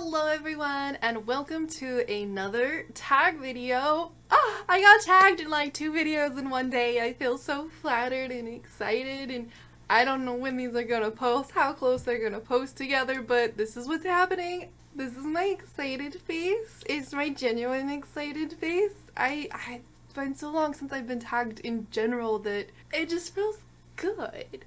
Hello everyone and welcome to another tag video. I got tagged in like 2 videos in one day. I feel so flattered and excited, and I don't know when these are gonna post, how close they're gonna post together, but this is what's happening. This is my excited face. It's my genuine excited face. It's been so long since I've been tagged in general that it just feels good.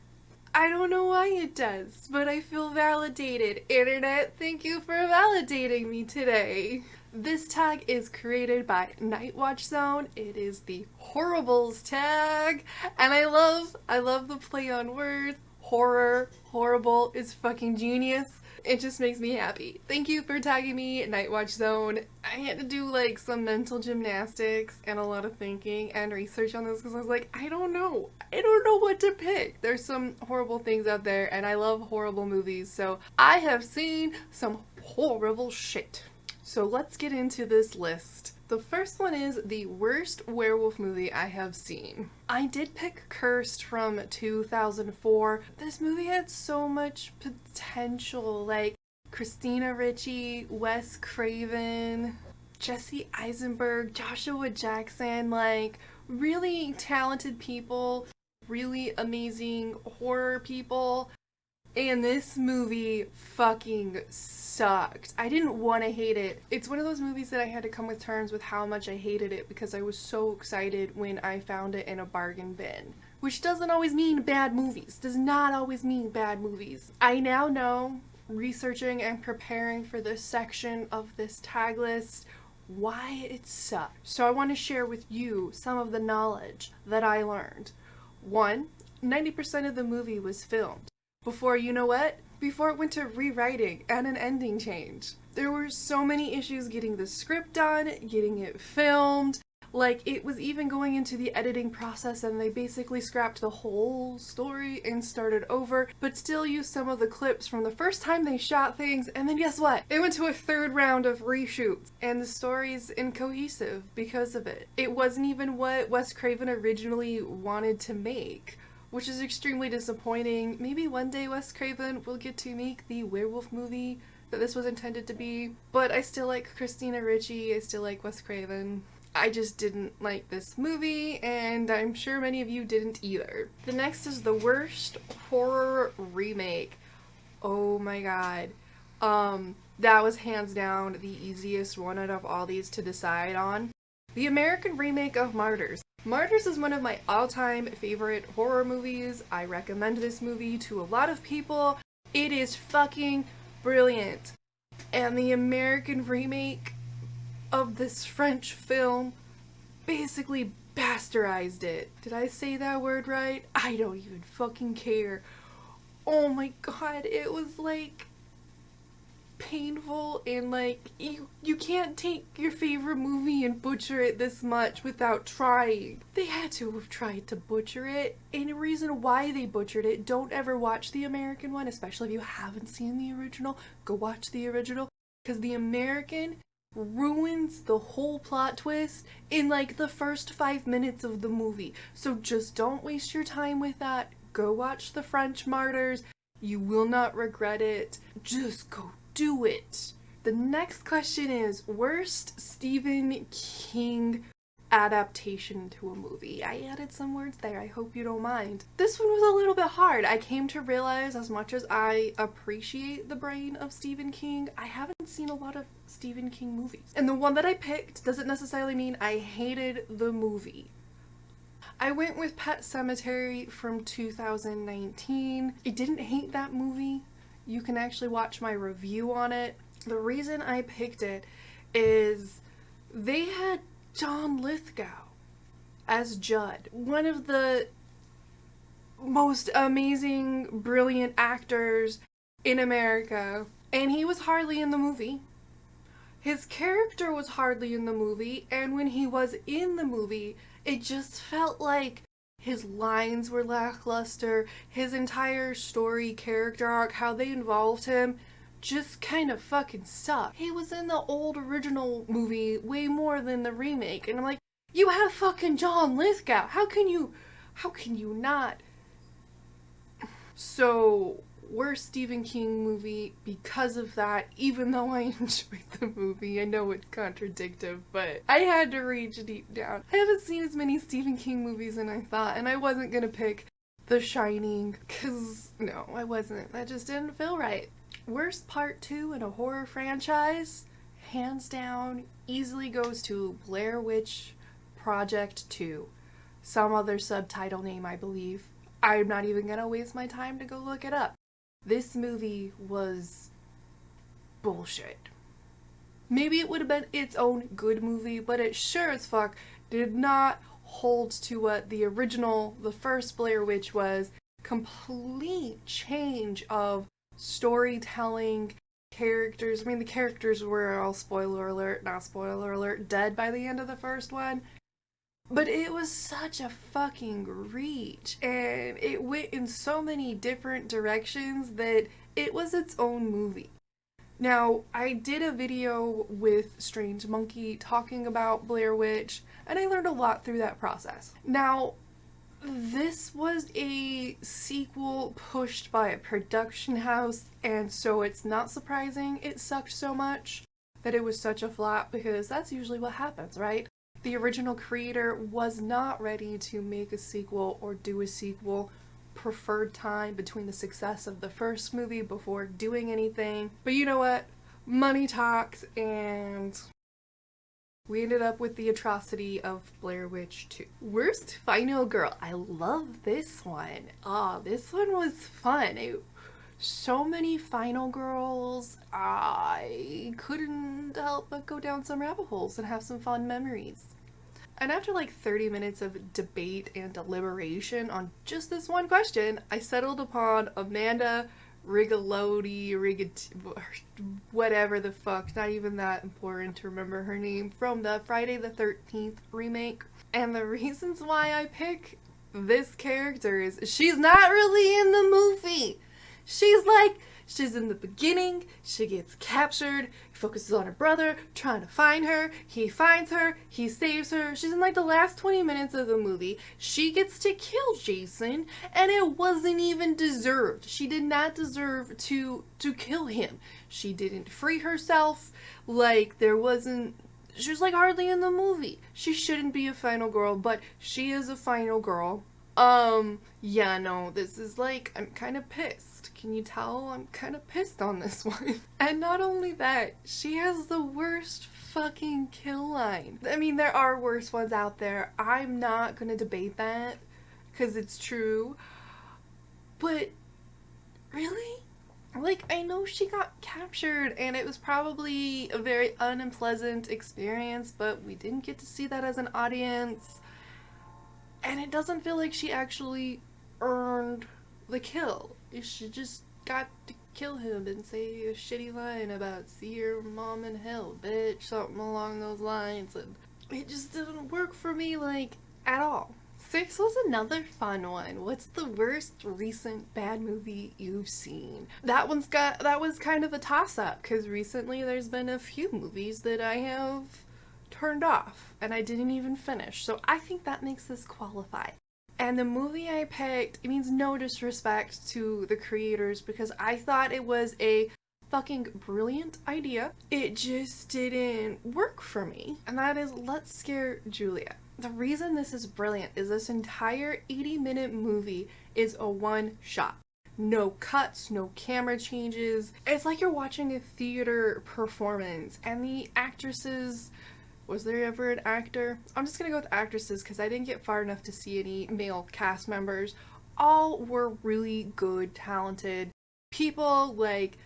I don't know why it does, but I feel validated. Internet, thank you for validating me today. This tag is created by Nightwatch Zone. It is the HORRORBLES tag, and I love the play on words. Horror, horrible is fucking genius. It just makes me happy. Thank you for tagging me, Nightwatch Zone. I had to do like some mental gymnastics and a lot of thinking and research on this because I was like, I don't know what to pick. There's some horrible things out there and I love horrible movies, so I have seen some horrible shit. So let's get into this list. The first one is the worst werewolf movie I have seen. I did pick Cursed from 2004. This movie had so much potential, like Christina Ricci, Wes Craven, Jesse Eisenberg, Joshua Jackson, like really talented people, really amazing horror people. And this movie fucking sucked. I didn't want to hate it. It's one of those movies that I had to come with terms with how much I hated it because I was so excited when I found it in a bargain bin. Which doesn't always mean bad movies. Does not always mean bad movies. I now know, researching and preparing for this section of this tag list, why it sucked. So I want to share with you some of the knowledge that I learned. 1, 90% of the movie was filmed before, you know what? Before it went to rewriting and an ending change. There were so many issues getting the script done, getting it filmed. Like, it was even going into the editing process and they basically scrapped the whole story and started over, but still used some of the clips from the first time they shot things, and then guess what? It went to a 3rd round of reshoots, and the story's incohesive because of it. It wasn't even what Wes Craven originally wanted to make, which is extremely disappointing. Maybe one day Wes Craven will get to make the werewolf movie that this was intended to be, but I still like Christina Ricci, I still like Wes Craven. I just didn't like this movie, and I'm sure many of you didn't either. The next is the worst horror remake. Oh my god. That was hands down the easiest one out of all these to decide on. The American remake of Martyrs. Martyrs is one of my all-time favorite horror movies. I recommend this movie to a lot of people. It is fucking brilliant. And the American remake of this French film basically bastardized it. Did I say that word right? I don't even fucking care. Oh my god, it was like painful, and like you can't take your favorite movie and butcher it this much without trying. They had to have tried to butcher it, and the reason why they butchered it, don't ever watch the American one, especially if you haven't seen the original. Go watch the original, because the American ruins the whole plot twist in like the first 5 minutes of the movie. So just don't waste your time with that. Go watch the French Martyrs. You will not regret it. Just go do it. The next question is worst Stephen King adaptation to a movie. I added some words there, I hope you don't mind. This one was a little bit hard. I came to realize, as much as I appreciate the brain of Stephen King, I haven't seen a lot of Stephen King movies. And the one that I picked doesn't necessarily mean I hated the movie. I went with Pet Sematary from 2019. I didn't hate that movie. You can actually watch my review on it. The reason I picked it is they had John Lithgow as Judd, one of the most amazing, brilliant actors in America, and he was hardly in the movie. His character was hardly in the movie, and when he was in the movie, it just felt like his lines were lackluster, his entire story, character arc, how they involved him, just kind of fucking sucked. He was in the old original movie way more than the remake, and I'm like, you have fucking John Lithgow, how can you not? So worst Stephen King movie because of that, even though I enjoyed the movie. I know it's contradictory, but I had to reach deep down. I haven't seen as many Stephen King movies as I thought, and I wasn't gonna pick The Shining, cause no, I wasn't. That just didn't feel right. Worst part 2 in a horror franchise, hands down, easily goes to Blair Witch Project 2. Some other subtitle name, I believe. I'm not even gonna waste my time to go look it up. This movie was bullshit. Maybe it would have been its own good movie, but it sure as fuck did not hold to what the original, the first Blair Witch was. Complete change of storytelling, characters. I mean, the characters were all, spoiler alert, not spoiler alert, dead by the end of the first one. But it was such a fucking reach, and it went in so many different directions that it was its own movie. Now, I did a video with Strange Monkey talking about Blair Witch, and I learned a lot through that process. Now, this was a sequel pushed by a production house, and so it's not surprising it sucked so much that it was such a flop, because that's usually what happens, right? The original creator was not ready to make a sequel or do a sequel, preferred time between the success of the first movie before doing anything. But you know what? Money talks, and we ended up with the atrocity of Blair Witch 2. Worst Final Girl. I love this one. This one was fun. So many final girls. I couldn't help but go down some rabbit holes and have some fun memories. And after like 30 minutes of debate and deliberation on just this one question, I settled upon Amanda whatever the fuck, not even that important to remember her name, from the Friday the 13th remake. And the reasons why I pick this character is she's not really in the movie. She's in the beginning, she gets captured, he focuses on her brother, trying to find her, he finds her, he saves her. She's in like the last 20 minutes of the movie. She gets to kill Jason, and it wasn't even deserved. She did not deserve to kill him. She didn't free herself, like she was like hardly in the movie. She shouldn't be a final girl, but she is a final girl. Yeah, no, this is like, I'm kind of pissed. Can you tell? I'm kind of pissed on this one. And not only that, she has the worst fucking kill line. I mean, there are worse ones out there. I'm not gonna debate that, because it's true. But, really? Like, I know she got captured, and it was probably a very unpleasant experience, but we didn't get to see that as an audience. And it doesn't feel like she actually earned the kill. She just got to kill him and say a shitty line about "see your mom in hell, bitch," something along those lines, and it just didn't work for me, like, at all. 6 was another fun one. What's the worst recent bad movie you've seen? That was kind of a toss-up, because recently there's been a few movies that I have turned off and I didn't even finish, so I think that makes this qualify. And the movie I picked, it means no disrespect to the creators, because I thought it was a fucking brilliant idea. It just didn't work for me, and that is Let's Scare Julia. The reason this is brilliant is this entire 80-minute movie is a one-shot. No cuts, no camera changes. It's like you're watching a theater performance, and the actresses... Was there ever an actor? I'm just gonna go with actresses because I didn't get far enough to see any male cast members. All were really good, talented people. Like,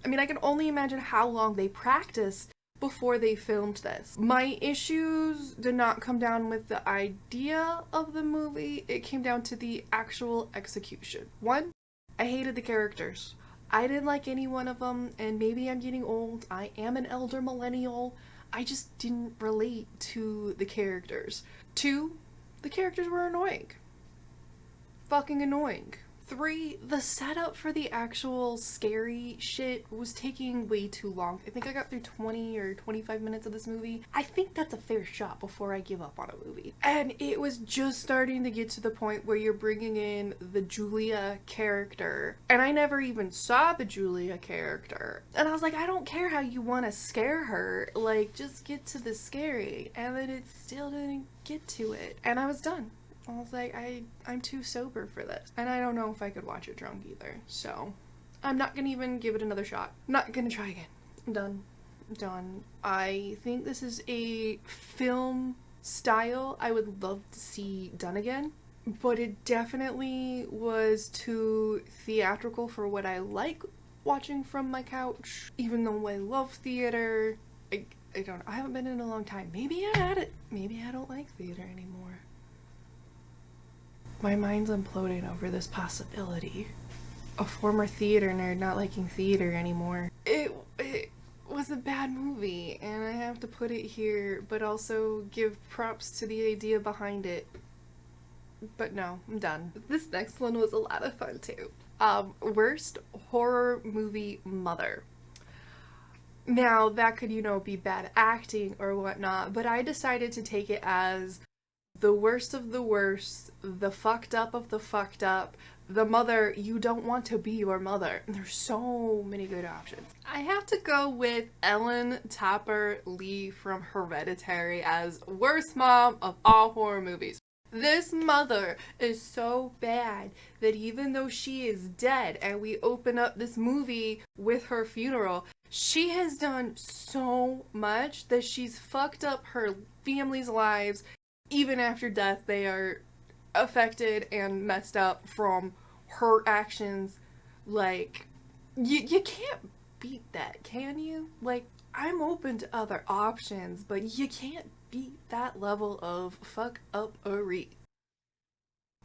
I mean, I can only imagine how long they practiced before they filmed this. My issues did not come down with the idea of the movie. It came down to the actual execution. One, I hated the characters. I didn't like any one of them, and maybe I'm getting old. I am an elder millennial. I just didn't relate to the characters. 2, the characters were annoying. Fucking annoying. 3, the setup for the actual scary shit was taking way too long. I think I got through 20 or 25 minutes of this movie. I think that's a fair shot before I give up on a movie. And it was just starting to get to the point where you're bringing in the Julia character. And I never even saw the Julia character. And I was like, I don't care how you want to scare her. Like, just get to the scary. And then it still didn't get to it. And I was done. I was like, I'm too sober for this. And I don't know if I could watch it drunk either. So I'm not gonna even give it another shot. Not gonna try again. I'm done. I'm done. I think this is a film style I would love to see done again. But it definitely was too theatrical for what I like watching from my couch. Even though I love theater, I don't know. I haven't been in a long time. Maybe I had it. Maybe I don't like theater anymore. My mind's imploding over this possibility. A former theater nerd not liking theater anymore. It was a bad movie, and I have to put it here, but also give props to the idea behind it. But no, I'm done. This next one was a lot of fun too. Worst horror movie mother. Now, that could, be bad acting or whatnot, but I decided to take it as the worst of the worst, the fucked up of the fucked up, the mother you don't want to be your mother. And there's so many good options. I have to go with Ellen Tapper Lee from Hereditary as worst mom of all horror movies. This mother is so bad that even though she is dead and we open up this movie with her funeral, she has done so much that she's fucked up her family's lives. Even after death, they are affected and messed up from her actions. Like, you can't beat that, can you? Like, I'm open to other options, but you can't beat that level of fuck-up-ery.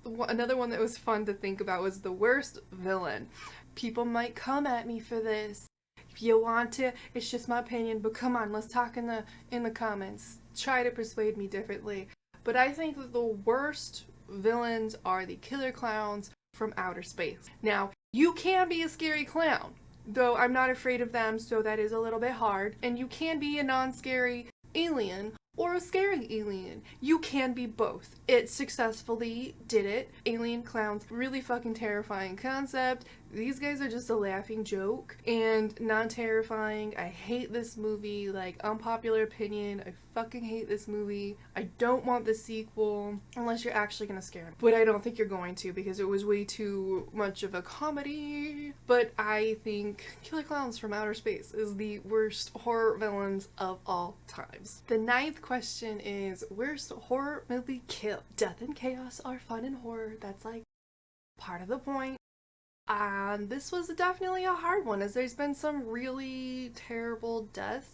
Another one that was fun to think about was the worst villain. People might come at me for this. If you want to, it's just my opinion, but come on, let's talk in the comments. Try to persuade me differently. But I think that the worst villains are the killer clowns from outer space. Now, you can be a scary clown, though I'm not afraid of them, so that is a little bit hard. And you can be a non-scary alien or a scary alien. You can be both. It successfully did it. Alien clowns, really fucking terrifying concept. These guys are just a laughing joke and non-terrifying. I hate this movie. Like, unpopular opinion, I fucking hate this movie. I don't want the sequel unless you're actually gonna scare me. But I don't think you're going to, because it was way too much of a comedy. But I think Killer Clowns from Outer Space is the worst horror villains of all times. The 9th question is, worst horror movie kill? Death and chaos are fun in horror. That's like part of the point. This was definitely a hard one, as there's been some really terrible deaths.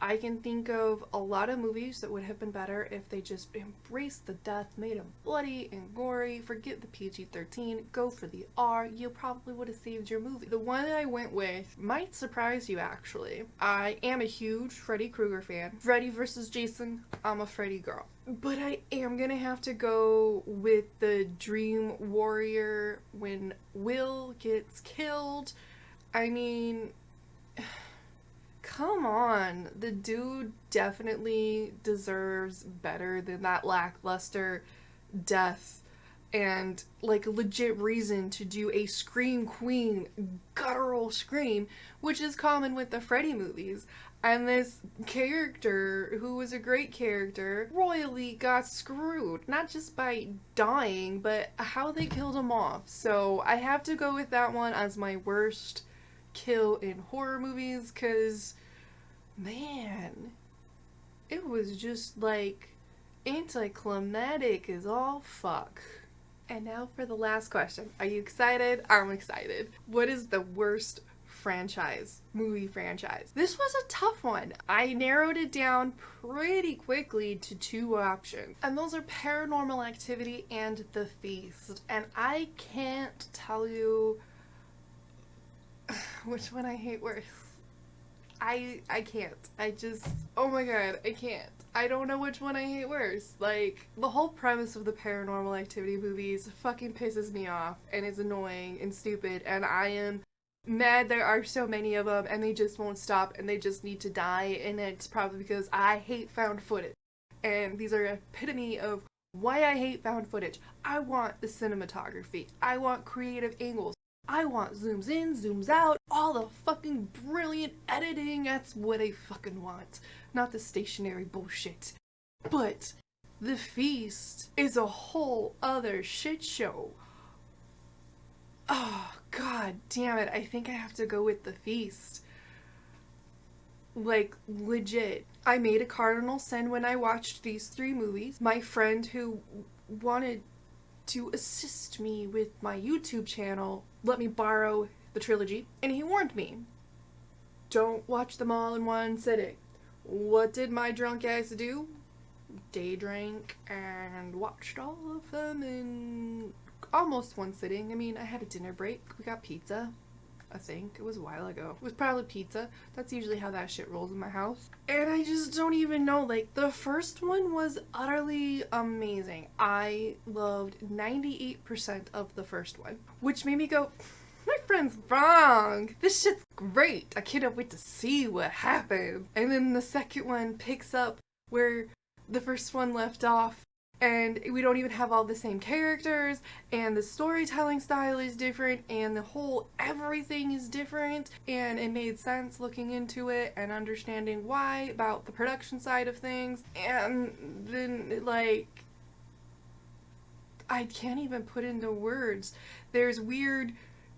I can think of a lot of movies that would have been better if they just embraced the death, made them bloody and gory, forget the PG-13, go for the R, you probably would have saved your movie. The one that I went with might surprise you, actually. I am a huge Freddy Krueger fan. Freddy vs. Jason, I'm a Freddy girl. But I am gonna have to go with the Dream Warrior when Will gets killed. I mean, come on, the dude definitely deserves better than that lackluster death and like legit reason to do a Scream Queen guttural scream, which is common with the Freddy movies. And this character, who was a great character, royally got screwed. Not just by dying, but how they killed him off. So I have to go with that one as my worst kill in horror movies, because, man, it was just like anticlimactic as all fuck. And now for the last question. Are you excited? I'm excited. What is the worst movie franchise? This was a tough one. I narrowed it down pretty quickly to 2 options, and those are Paranormal Activity and The Feast. And I can't tell you which one I hate worse. I can't. I just, oh my god, I can't. I don't know which one I hate worse. Like, the whole premise of the Paranormal Activity movies fucking pisses me off and is annoying and stupid, and I am mad there are so many of them and they just won't stop and they just need to die, and it's probably because I hate found footage. And these are epitome of why I hate found footage. I want the cinematography. I want creative angles. I want zooms in, zooms out, all the fucking brilliant editing. That's what I fucking want. Not the stationary bullshit. But The Feast is a whole other shit show. Oh, god damn it. I think I have to go with The Feast. Like, legit. I made a cardinal sin when I watched these 3 movies. My friend who wanted to assist me with my YouTube channel let me borrow the trilogy, and he warned me, don't watch them all in one sitting. What did my drunk ass do? Day drank and watched all of them in almost one sitting. I mean, I had a dinner break. We got pizza. I think it was a while ago. It was probably pizza. That's usually how that shit rolls in my house. And I just don't even know. Like, the first one was utterly amazing. I loved 98% of the first one, which made me go, my friend's wrong. This shit's great. I cannot wait to see what happens. And then the second one picks up where the first one left off. And we don't even have all the same characters, and the storytelling style is different, and the whole everything is different, and it made sense looking into it and understanding why about the production side of things. And then, like, I can't even put into words. There's weird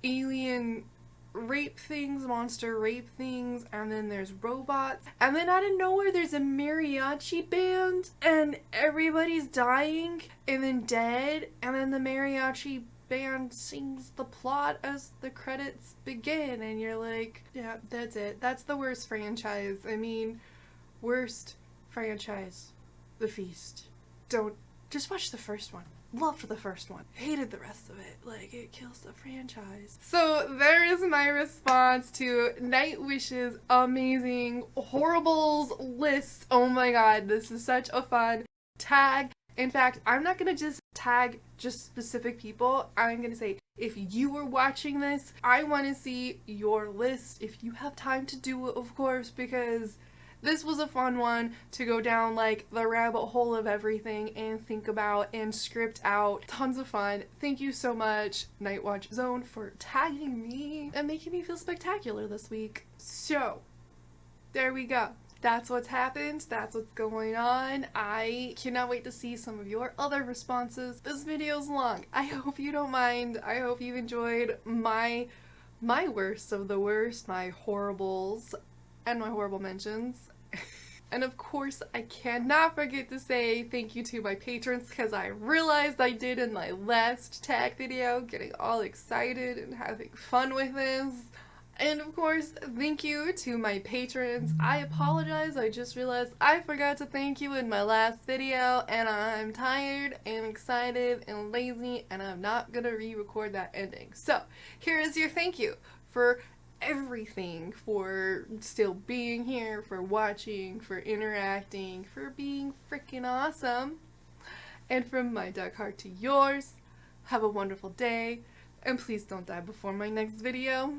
alien rape things, monster rape things, and then there's robots, and then out of nowhere there's a mariachi band and everybody's dying and then dead, and then the mariachi band sings the plot as the credits begin, and you're like, yeah, that's it. That's the worst franchise. I mean, worst franchise. The Feast. Don't, just watch the first one. Loved the first one. Hated the rest of it. Like, it kills the franchise. So there is my response to Nightwish's amazing Horribles list. Oh my god, this is such a fun tag. In fact, I'm not gonna just tag just specific people. I'm gonna say, if you were watching this, I want to see your list. If you have time to do it, of course, because this was a fun one to go down, like, the rabbit hole of everything and think about and script out. Tons of fun. Thank you so much, Nightwatch Zone, for tagging me and making me feel spectacular this week. So, there we go. That's what's happened. That's what's going on. I cannot wait to see some of your other responses. This video's long. I hope you don't mind. I hope you enjoyed my worst of the worst, my horribles, and my horrible mentions. And of course, I cannot forget to say thank you to my patrons, because I realized I did in my last tag video, getting all excited and having fun with this. And of course, thank you to my patrons. I apologize, I just realized I forgot to thank you in my last video, and I'm tired and excited and lazy, and I'm not gonna re-record that ending. So, here is your thank you for everything, for still being here, for watching, for interacting, for being freaking awesome. And from my dark heart to yours, have a wonderful day, and please don't die before my next video.